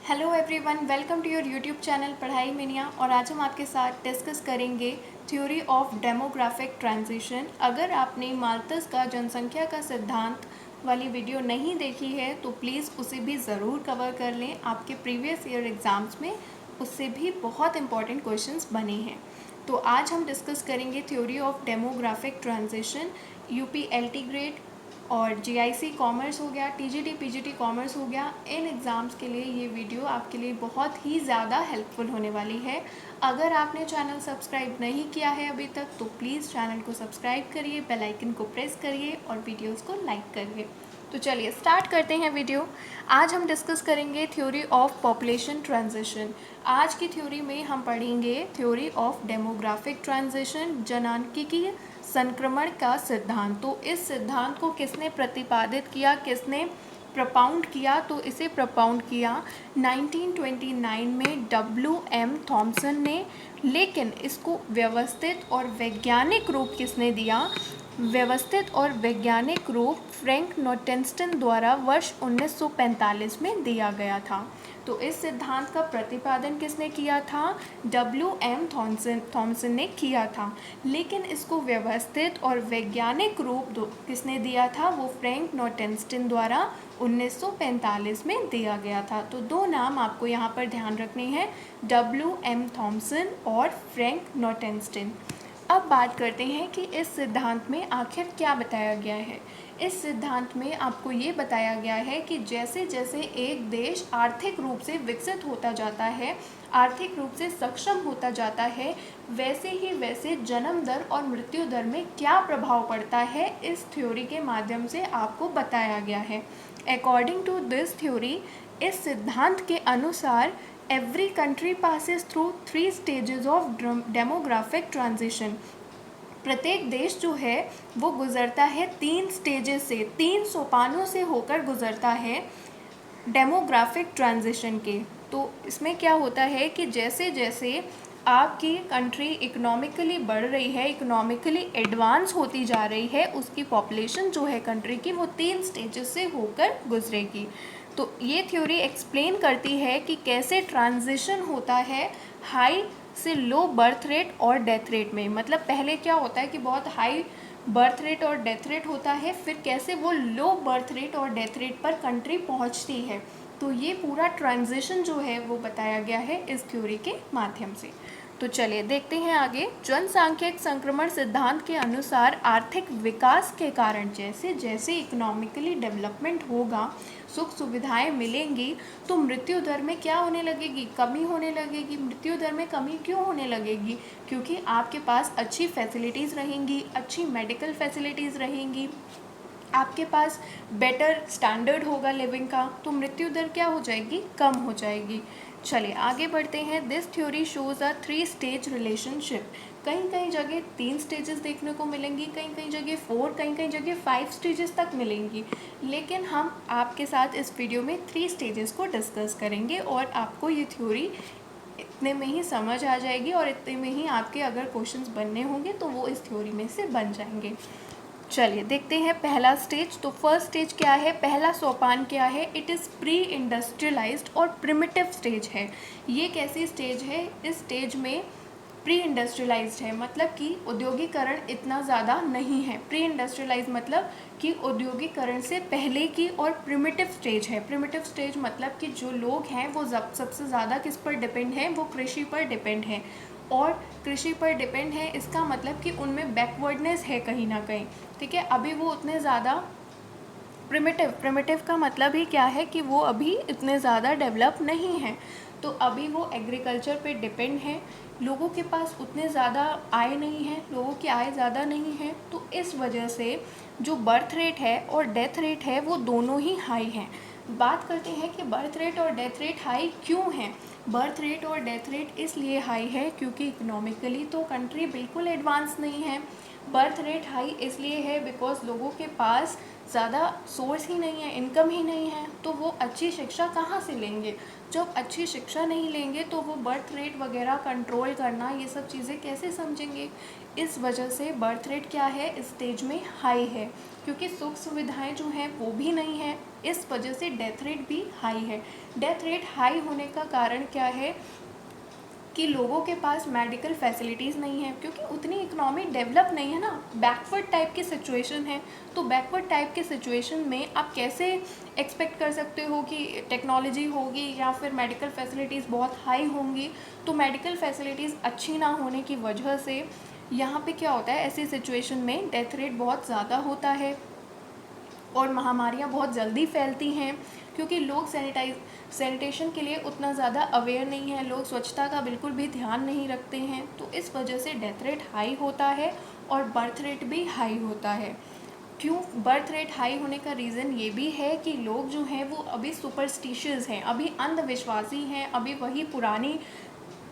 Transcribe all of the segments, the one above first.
Hello everyone, welcome to your YouTube channel Padhai Miniya. और आज हम आपके साथ डिस्कस करेंगे थ्योरी ऑफ डेमोग्राफिक ट्रांजिशन। अगर आपने माल्थस का जनसंख्या का सिद्धांत वाली वीडियो नहीं देखी है तो प्लीज़ उसे भी ज़रूर कवर कर लें। आपके प्रीवियस ईयर एग्ज़ाम्स में उससे भी बहुत इंपॉर्टेंट क्वेश्चंस बने हैं। तो आज हम डिस्कस करेंगे theory of demographic transition. UP LT grade और जीआईसी कॉमर्स हो गया, टीजीटी पीजीटी कॉमर्स हो गया, इन एग्ज़ाम्स के लिए ये वीडियो आपके लिए बहुत ही ज़्यादा हेल्पफुल होने वाली है। अगर आपने चैनल सब्सक्राइब नहीं किया है अभी तक तो प्लीज़ चैनल को सब्सक्राइब करिए, बेल आइकन को प्रेस करिए और वीडियोस को लाइक करिए। तो चलिए स्टार्ट करते हैं वीडियो। आज हम डिस्कस करेंगे थ्योरी ऑफ पॉपुलेशन ट्रांजिशन। आज की थ्योरी में हम पढ़ेंगे थ्योरी ऑफ डेमोग्राफिक ट्रांजिशन, जनांकिकीय संक्रमण का सिद्धांत। तो इस सिद्धांत को किसने प्रतिपादित किया, किसने प्रपाउंड किया? तो इसे प्रपाउंड किया 1929 में डब्ल्यू.एम. थॉमसन ने। लेकिन इसको व्यवस्थित और वैज्ञानिक रूप किसने दिया? व्यवस्थित और वैज्ञानिक रूप फ्रैंक नोटेंस्टन द्वारा वर्ष 1945 में दिया गया था। तो इस सिद्धांत का प्रतिपादन किसने किया था? डब्ल्यू.एम. थॉमसन ने किया था। लेकिन इसको व्यवस्थित और वैज्ञानिक रूप किसने दिया था? वो फ्रैंक नोटेंस्टन द्वारा 1945 में दिया गया था। तो दो नाम आपको यहाँ पर ध्यान रखने हैं, डब्ल्यू.एम. थॉमसन और फ्रैंक नोटेंस्टन। अब बात करते हैं कि इस सिद्धांत में आखिर क्या बताया गया है। इस सिद्धांत में आपको ये बताया गया है कि जैसे जैसे एक देश आर्थिक रूप से विकसित होता जाता है, आर्थिक रूप से सक्षम होता जाता है, वैसे ही वैसे जन्म दर और मृत्यु दर में क्या प्रभाव पड़ता है, इस थ्योरी के माध्यम से आपको बताया गया है। अकॉर्डिंग टू दिस थ्योरी, इस सिद्धांत के अनुसार every country passes through 3 stages of demographic transition। प्रत्येक देश जो है वो गुजरता है 3 स्टेजेस से, 3 सोपानों से होकर गुजरता है डेमोग्राफिक ट्रांजिशन के। तो इसमें क्या होता है कि जैसे जैसे आपकी कंट्री इकोनॉमिकली बढ़ रही है, इकोनॉमिकली एडवांस होती जा रही है, उसकी पॉपुलेशन जो है कंट्री की वो 3 स्टेजेस से होकर गुजरेगी। तो ये थ्योरी एक्सप्लेन करती है कि कैसे ट्रांजिशन होता है हाई से लो बर्थ रेट और डेथ रेट में। मतलब पहले क्या होता है कि बहुत हाई बर्थ रेट और डेथ रेट होता है, फिर कैसे वो लो बर्थ रेट और डेथ रेट पर कंट्री पहुंचती है। तो ये पूरा ट्रांजिशन जो है वो बताया गया है इस थ्योरी के माध्यम से। तो चलिए देखते हैं आगे। जनसांख्यिक संक्रमण सिद्धांत के अनुसार आर्थिक विकास के कारण जैसे जैसे इकोनॉमिकली डेवलपमेंट होगा, सुख सुविधाएं मिलेंगी, तो मृत्यु दर में क्या होने लगेगी? कमी होने लगेगी। मृत्यु दर में कमी क्यों होने लगेगी? क्योंकि आपके पास अच्छी फैसिलिटीज़ रहेंगी, अच्छी मेडिकल फैसिलिटीज़ रहेंगी, आपके पास बेटर स्टैंडर्ड होगा लिविंग का, तो मृत्यु दर क्या हो जाएगी? कम हो जाएगी। चलिए आगे बढ़ते हैं। This theory shows a 3 stage relationship. कहीं कहीं जगह 3 स्टेजेस देखने को मिलेंगी, कहीं कहीं जगह 4, कहीं कहीं जगह 5 स्टेजेस तक मिलेंगी। लेकिन हम आपके साथ इस वीडियो में 3 स्टेजेस को डिस्कस करेंगे और आपको ये थ्योरी इतने में ही समझ आ जाएगी और इतने में ही आपके अगर क्वेश्चंस बनने होंगे तो वो इस थ्योरी में से बन जाएंगे। चलिए देखते हैं पहला स्टेज। तो फर्स्ट स्टेज क्या है, पहला सोपान क्या है? इट इज़ प्री इंडस्ट्रियलाइज्ड और प्रिमिटिव स्टेज है। ये कैसी स्टेज है? इस स्टेज में प्री इंडस्ट्रियलाइज्ड है, मतलब कि औद्योगिकरण इतना ज़्यादा नहीं है। प्री इंडस्ट्रियलाइज मतलब कि औद्योगिकरण से पहले की, और प्रिमिटिव स्टेज है। प्रिमिटिव स्टेज मतलब कि जो लोग हैं वो सबसे ज़्यादा किस पर डिपेंड हैं? वो कृषि पर डिपेंड हैं। और कृषि पर डिपेंड है इसका मतलब कि उनमें बैकवर्डनेस है कहीं ना कहीं, ठीक है। अभी वो उतने ज़्यादा प्रिमिटिव का मतलब ही क्या है कि वो अभी इतने ज़्यादा डेवलप नहीं है। तो अभी वो एग्रीकल्चर पे डिपेंड है, लोगों के पास उतने ज़्यादा आय नहीं है, लोगों की आय ज़्यादा नहीं है। तो इस वजह से जो बर्थ रेट है और डेथ रेट है वो दोनों ही हाई हैं। बात करते हैं कि बर्थ रेट और डेथ रेट हाई क्यों हैं। बर्थ रेट और डेथ रेट इसलिए हाई है क्योंकि इकोनॉमिकली तो कंट्री बिल्कुल एडवांस नहीं है। बर्थ रेट हाई इसलिए है बिकॉज लोगों के पास ज़्यादा सोर्स ही नहीं है, इनकम ही नहीं है, तो वो अच्छी शिक्षा कहाँ से लेंगे? जब अच्छी शिक्षा नहीं लेंगे तो वो बर्थ रेट वगैरह कंट्रोल करना, ये सब चीज़ें कैसे समझेंगे? इस वजह से बर्थ रेट क्या है, इस स्टेज में हाई है, क्योंकि सुख सुविधाएं जो हैं वो भी नहीं है, इस वजह से डेथ रेट भी हाई है। डेथ रेट हाई होने का कारण क्या है कि लोगों के पास मेडिकल फैसिलिटीज़ नहीं है, क्योंकि उतनी इकोनॉमी डेवलप नहीं है ना, बैकवर्ड टाइप की सिचुएशन है। तो बैकवर्ड टाइप के सिचुएशन में आप कैसे एक्सपेक्ट कर सकते हो कि टेक्नोलॉजी होगी या फिर मेडिकल फैसिलिटीज़ बहुत हाई होंगी? तो मेडिकल फैसिलिटीज़ अच्छी ना होने की वजह से यहाँ पे क्या होता है, ऐसी सिचुएशन में डेथ रेट बहुत ज़्यादा होता है और महामारियाँ बहुत जल्दी फैलती हैं, क्योंकि लोग सैनिटेशन के लिए उतना ज़्यादा अवेयर नहीं है, लोग स्वच्छता का बिल्कुल भी ध्यान नहीं रखते हैं, तो इस वजह से डेथ रेट हाई होता है और बर्थ रेट भी हाई होता है। क्यों बर्थ रेट हाई होने का रीज़न ये भी है कि लोग जो हैं वो अभी सुपरस्टिशियस हैं, अभी अंधविश्वासी हैं, अभी वही पुरानी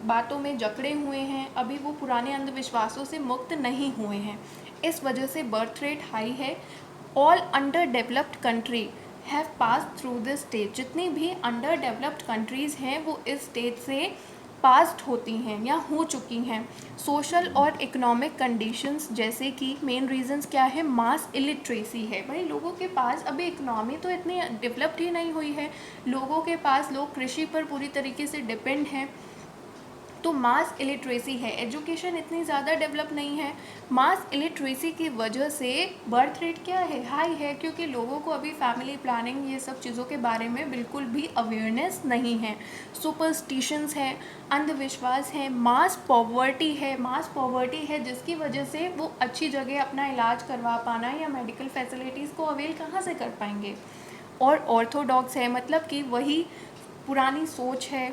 बातों में जकड़े हुए हैं, अभी वो पुराने अंधविश्वासों से मुक्त नहीं हुए हैं, इस वजह से बर्थ रेट हाई है। All under developed country have pass through this stage, जितनी भी अंडर डेवलप्ड कंट्रीज़ हैं वो इस स्टेज से पास्ड होती हैं या हो चुकी हैं। सोशल और इकोनॉमिक कंडीशंस, जैसे कि मेन रीजंस क्या है, मास इलिटरेसी है। भाई लोगों के पास अभी इकोनॉमी तो इतनी डेवलप्ड ही नहीं हुई है, लोगों के पास, लोग कृषि पर पूरी तरीके से डिपेंड हैं, तो मास इलिटरेसी है, एजुकेशन इतनी ज़्यादा डेवलप नहीं है। मास इलिटरेसी की वजह से बर्थ रेट क्या है, हाई है, क्योंकि लोगों को अभी फैमिली प्लानिंग, ये सब चीज़ों के बारे में बिल्कुल भी अवेयरनेस नहीं है। सुपरस्टिशंस है, अंधविश्वास है, मास पॉवर्टी है, जिसकी वजह से वो अच्छी जगह अपना इलाज करवा पाना या मेडिकल फैसिलिटीज़ को अवेल कहाँ से कर पाएंगे। और ऑर्थोडॉक्स है, मतलब कि वही पुरानी सोच है।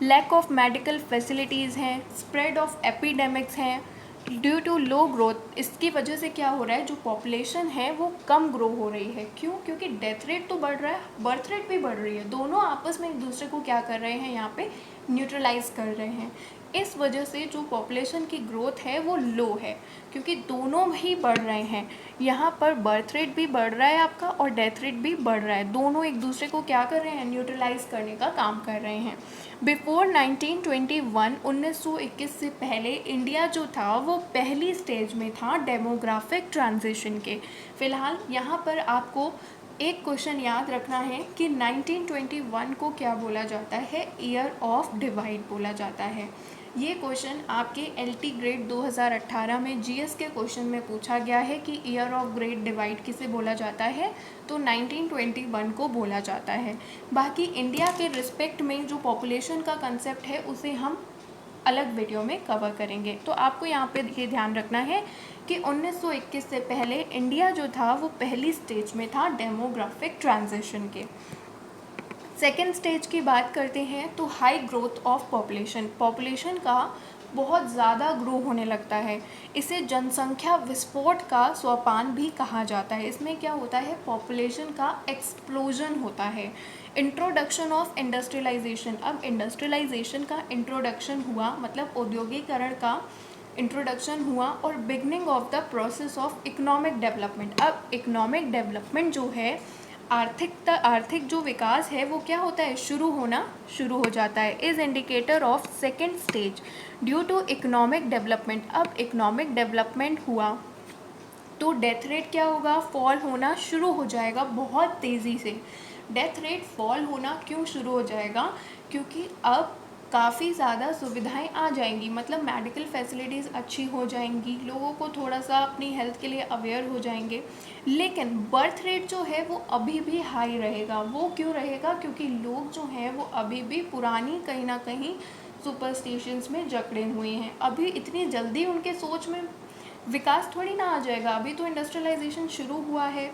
लैक ऑफ मेडिकल फैसिलिटीज़ हैं, स्प्रेड ऑफ एपिडेमिक्स हैं, ड्यू टू लो ग्रोथ। इसकी वजह से क्या हो रहा है, जो पॉपुलेशन है वो कम ग्रो हो रही है। क्यों? क्योंकि डेथ रेट तो बढ़ रहा है, बर्थ रेट भी बढ़ रही है, दोनों आपस में एक दूसरे को क्या कर रहे हैं, यहाँ पे न्यूट्रलाइज कर रहे हैं। इस वजह से जो पॉपुलेशन की ग्रोथ है वो लो है, क्योंकि दोनों ही बढ़ रहे हैं। यहाँ पर बर्थ रेट भी बढ़ रहा है आपका और डेथ रेट भी बढ़ रहा है, दोनों एक दूसरे को क्या कर रहे हैं, न्यूट्रलाइज करने का काम कर रहे हैं। बिफोर 1921, 1921 से पहले इंडिया जो था वो पहली स्टेज में था डेमोग्राफिक ट्रांजिशन के। फ़िलहाल यहाँ पर आपको एक क्वेश्चन याद रखना है कि 1921 को क्या बोला जाता है, ईयर ऑफ डिवाइड बोला जाता है। ये क्वेश्चन आपके एलटी ग्रेड 2018 में जीएस के क्वेश्चन में पूछा गया है कि ईयर ऑफ ग्रेड डिवाइड किसे बोला जाता है, तो 1921 को बोला जाता है। बाकी इंडिया के रिस्पेक्ट में जो पॉपुलेशन का कंसेप्ट है उसे हम अलग वीडियो में कवर करेंगे। तो आपको यहाँ पे ये ध्यान रखना है कि 1921 से पहले इंडिया जो था वो पहली स्टेज में था डेमोग्राफिक ट्रांजिशन के। सेकेंड स्टेज की बात करते हैं तो हाई ग्रोथ ऑफ पॉपुलेशन का बहुत ज़्यादा ग्रो होने लगता है। इसे जनसंख्या विस्फोट का सोपान भी कहा जाता है। इसमें क्या होता है, पॉपुलेशन का एक्सप्लोजन होता है। इंट्रोडक्शन ऑफ इंडस्ट्रियलाइजेशन, अब इंडस्ट्रियलाइजेशन का इंट्रोडक्शन हुआ, मतलब औद्योगिकरण का इंट्रोडक्शन हुआ, और beginning of the process of economic development. अब इकोनॉमिक डेवलपमेंट जो है, आर्थिक जो विकास है वो क्या होता है, शुरू हो जाता है। Is indicator of second stage due to economic development. अब इकोनॉमिक डेवलपमेंट हुआ तो डेथ रेट क्या होगा, फॉल होना शुरू हो जाएगा बहुत तेज़ी से। डेथ रेट फॉल होना क्यों शुरू हो जाएगा, क्योंकि अब काफ़ी ज़्यादा सुविधाएं आ जाएंगी, मतलब मेडिकल फैसिलिटीज़ अच्छी हो जाएंगी, लोगों को थोड़ा सा अपनी हेल्थ के लिए अवेयर हो जाएंगे। लेकिन बर्थ रेट जो है वो अभी भी हाई रहेगा। वो क्यों रहेगा, क्योंकि लोग जो हैं वो अभी भी पुरानी कहीं ना कहीं सुपरस्टिशंस में जकड़े हुए हैं। अभी इतनी जल्दी उनके सोच में विकास थोड़ी ना आ जाएगा, अभी तो इंडस्ट्रियलाइजेशन शुरू हुआ है।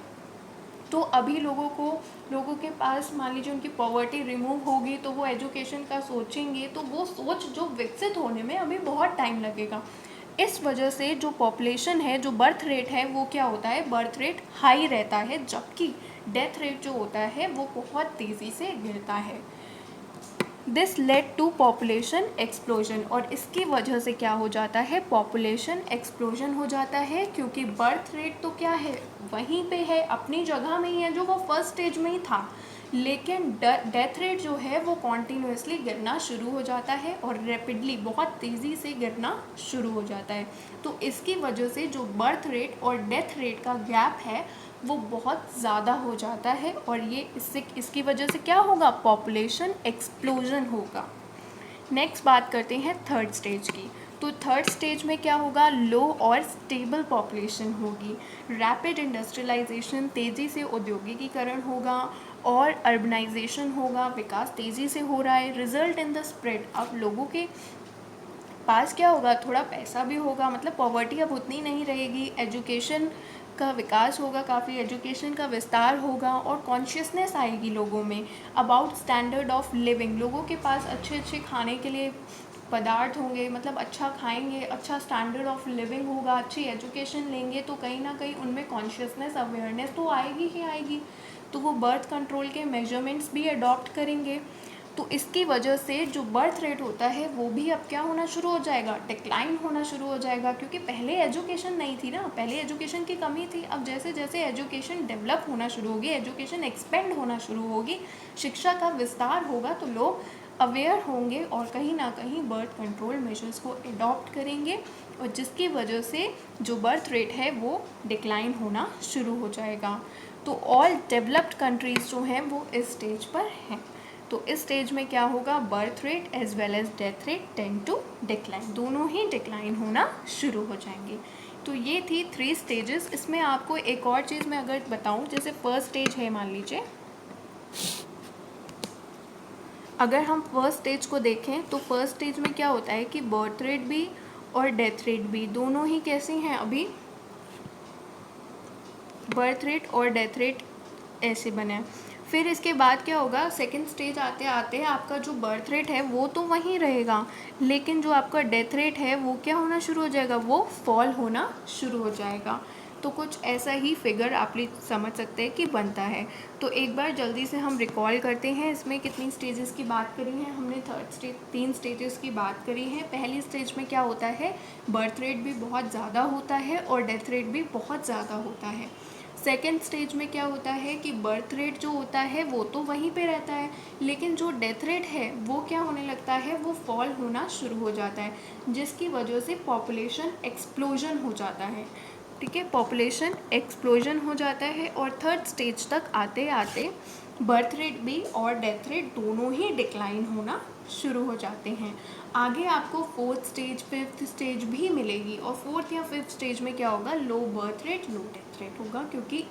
तो अभी लोगों के पास, मान लीजिए उनकी पॉवर्टी रिमूव होगी तो वो एजुकेशन का सोचेंगे, तो वो सोच जो विकसित होने में अभी बहुत टाइम लगेगा। इस वजह से जो पॉपुलेशन है, जो बर्थ रेट है वो क्या होता है, बर्थ रेट हाई रहता है, जबकि डेथ रेट जो होता है वो बहुत तेज़ी से गिरता है। This led to population explosion, और इसकी वजह से क्या हो जाता है, पॉपुलेशन एक्सप्लोजन हो जाता है, क्योंकि बर्थ रेट तो क्या है, वहीं पे है, अपनी जगह में ही है जो वो फर्स्ट स्टेज में ही था, लेकिन डेथ रेट जो है वो कॉन्टीन्यूसली गिरना शुरू हो जाता है और रैपिडली बहुत तेज़ी से गिरना शुरू हो जाता है। तो इसकी वजह से जो बर्थ रेट और डेथ रेट का गैप है वो बहुत ज़्यादा हो जाता है, और ये इसकी वजह से क्या होगा, पॉपुलेशन एक्सप्लोजन होगा। नेक्स्ट बात करते हैं थर्ड स्टेज की। तो थर्ड स्टेज में क्या होगा, लो और स्टेबल पॉपुलेशन होगी, रैपिड इंडस्ट्रियलाइजेशन, तेज़ी से औद्योगिकीकरण होगा और अर्बनाइजेशन होगा, विकास तेज़ी से हो रहा है, रिजल्ट इन द स्प्रेड, अब लोगों के पास क्या होगा, थोड़ा पैसा भी होगा, मतलब पॉवर्टी अब उतनी नहीं रहेगी, एजुकेशन का विकास होगा, काफ़ी एजुकेशन का विस्तार होगा और कॉन्शियसनेस आएगी लोगों में अबाउट स्टैंडर्ड ऑफ लिविंग, लोगों के पास अच्छे अच्छे खाने के लिए पदार्थ होंगे, मतलब अच्छा खाएंगे, अच्छा स्टैंडर्ड ऑफ लिविंग होगा, अच्छी एजुकेशन लेंगे, तो कहीं ना कहीं उनमें कॉन्शियसनेस अवेयरनेस तो आएगी ही आएगी, तो वो बर्थ कंट्रोल के मेजरमेंट्स भी अडॉप्ट करेंगे। तो इसकी वजह से जो बर्थ रेट होता है वो भी अब क्या होना शुरू हो जाएगा, डिक्लाइन होना शुरू हो जाएगा, क्योंकि पहले एजुकेशन नहीं थी ना, पहले एजुकेशन की कमी थी। अब जैसे जैसे एजुकेशन डेवलप होना शुरू होगी, एजुकेशन एक्सपेंड होना शुरू होगी, शिक्षा का विस्तार होगा, तो लोग अवेयर होंगे और कहीं ना कहीं बर्थ कंट्रोल मेजर्स को एडॉप्ट करेंगे, और जिसकी वजह से जो बर्थ रेट है वो डिक्लाइन होना शुरू हो जाएगा। तो ऑल डेवलप्ड कंट्रीज़ जो हैं वो इस स्टेज पर हैं। तो इस स्टेज में क्या होगा, birth rate as well as death rate tend to decline, दोनों ही डिक्लाइन होना शुरू हो जाएंगे। तो ये थी 3 स्टेजेस। इसमें आपको एक और चीज़ मैं अगर बताऊं, जैसे फर्स्ट स्टेज है, मान लीजिए अगर हम फर्स्ट स्टेज को देखें तो फर्स्ट स्टेज में क्या होता है कि बर्थ रेट भी और डेथ रेट भी दोनों ही कैसे हैं, अभी बर्थ रेट और डेथ रेट ऐसे बने हैं। फिर इसके बाद क्या होगा, सेकंड स्टेज आते आते आपका जो बर्थ रेट है वो तो वहीं रहेगा, लेकिन जो आपका डेथ रेट है वो क्या होना शुरू हो जाएगा, वो फॉल होना शुरू हो जाएगा। तो कुछ ऐसा ही फिगर आप समझ सकते हैं कि बनता है। तो एक बार जल्दी से हम रिकॉल करते हैं, इसमें कितनी स्टेजेस की बात करी है हमने, 3 स्टेजेस की बात करी है। पहली स्टेज में क्या होता है, बर्थ रेट भी बहुत ज़्यादा होता है और डेथ रेट भी बहुत ज़्यादा होता है। सेकेंड स्टेज में क्या होता है कि बर्थ रेट जो होता है वो तो वहीं पे रहता है, लेकिन जो डेथ रेट है वो क्या होने लगता है, वो फॉल होना शुरू हो जाता है, जिसकी वजह से पॉपुलेशन एक्सप्लोजन हो जाता है। ठीक है, पॉपुलेशन एक्सप्लोजन हो जाता है और थर्ड स्टेज तक आते आते बर्थ रेट भी और डेथ रेट दोनों ही डिक्लाइन होना शुरू हो जाते हैं। आगे आपको फोर्थ स्टेज, फिफ्थ स्टेज भी मिलेगी, और फोर्थ या फिफ्थ स्टेज में क्या होगा, लो बर्थ रेट लो डेथ रेट होगा, क्योंकि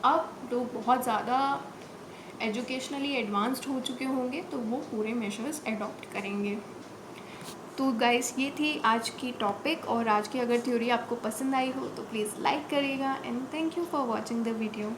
अब लोग बहुत ज़्यादा एजुकेशनली एडवांस्ड हो चुके होंगे, तो वो पूरे मेजर्स अडॉप्ट करेंगे। तो गाइस ये थी आज की टॉपिक, और आज की अगर थ्योरी आपको पसंद आई हो तो प्लीज़ लाइक करिएगा, and thank you for watching the video.